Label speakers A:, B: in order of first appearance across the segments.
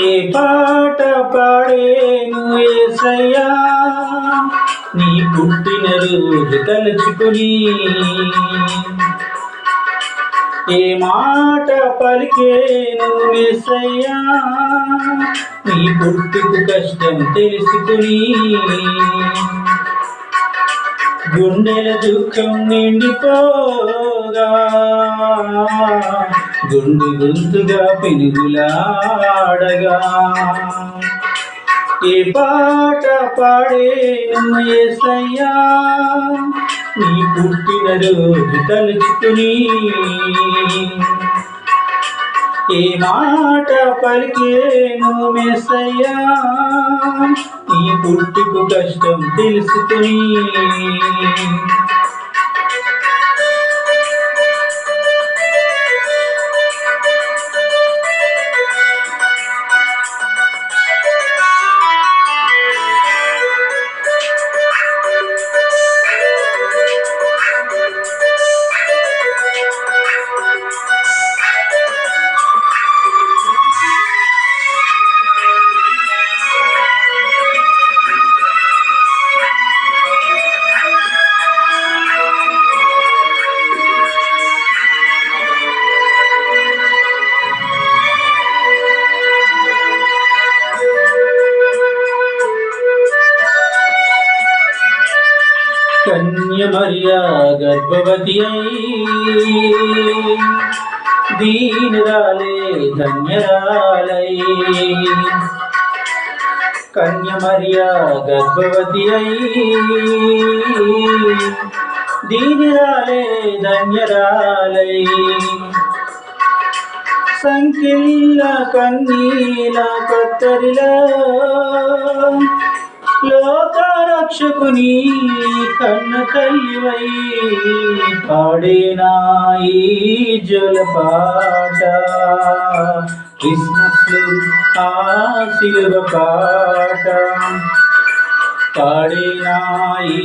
A: ఏ పాట పాడేను యేసయ్యా నీ పుట్టిన రోజు తలుచుకుని, ఏ మాట పలికేను యేసయ్యా నీ పుట్టుకు కష్టం తెలుసుకుని, గుండెల దుఃఖం నిండిపోగా గుండు గొంతుగా పెనుగులాడగా, ఏ పాట పాడేను యేసయ్యా నీ పుట్టిన రోజు తలుచుకుని, ఏ మాట పలికేను యేసయ్యా నీ పుట్టుకు కష్టం తెలుసుకుని, కన్య మరియా గర్భవతి అయి దీనురాలే ధన్యరాలై, కన్య మరియా గర్భవతి అయి దీనురాలే ధన్యరాలై, సంఖ్యల కన్నీల కత్తరిలో లోకరక్షకుని కన్న తల్లివై పాడేనా ఈ జలపాట, క్రిస్మస్లు ఆ శిలువ పాట, పాడేనా ఈ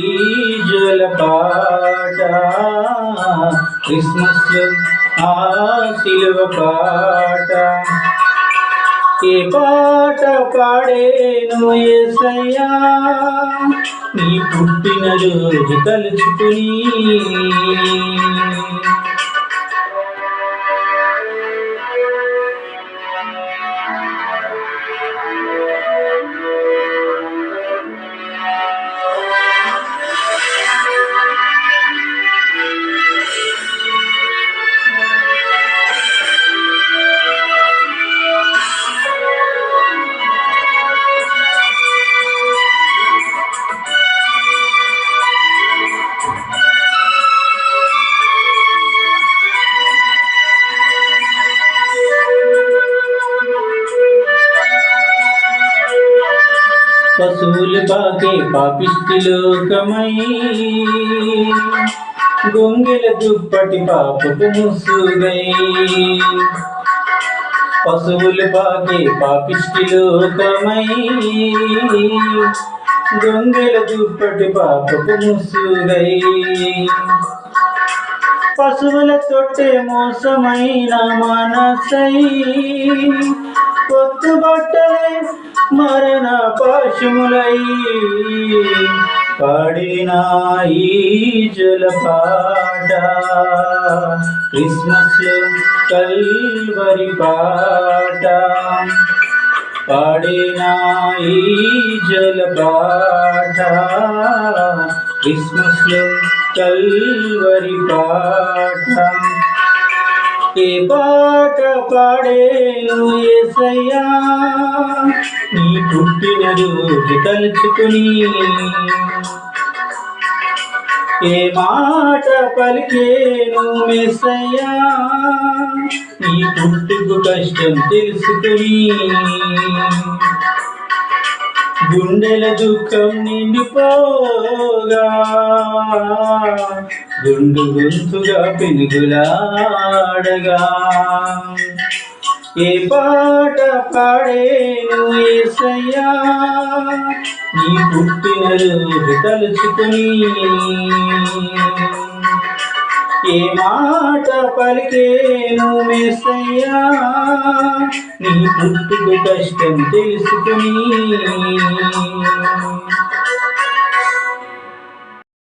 A: జలపాట, క్రిస్మస్లు ఆ శిలువ పాట, ఏ పాట పాడేను యేసయ్యా నీ పుట్టిన రోజు తలుచుకుని, పశువులు బాగే పాపిష్టి లోకమై గొంగెల దుప్పటి పాపపు ముసుగై, పశువులు బాగే పాపిష్టి లోకమై గొంగెల దుప్పటి పాపపు ముసుగై, పశువుల తొట్టే మోసమైన మనసై కొత్త బట్టలై మరణ పాశములై, పాడినా ఈ జలపాట, క్రిస్మస్ కల్వరి పాట, పాడినా ఈ జలపాట, క్రిస్మస్ కల్వరి పాట, ఏ పాట పాడేను యేసయ్యా నీ పుట్టిన రోజు తలుచుకుని, ఏ మాట పలికేను మెస్సయ్యా నీ పుట్టుకు కష్టం తెలుసుకుని గుండెల దుఃఖం నిండిపోగా గుండు గొంతుగా పెనుగులాడగా ఏ పాట పాడేను యేసయ్యా నీ పుట్టిన రోజు తలుచుకుని ఏ మాట పలికేను మెస్సయ్యా నీ పుట్టుకు కష్టం తెలుసుకుని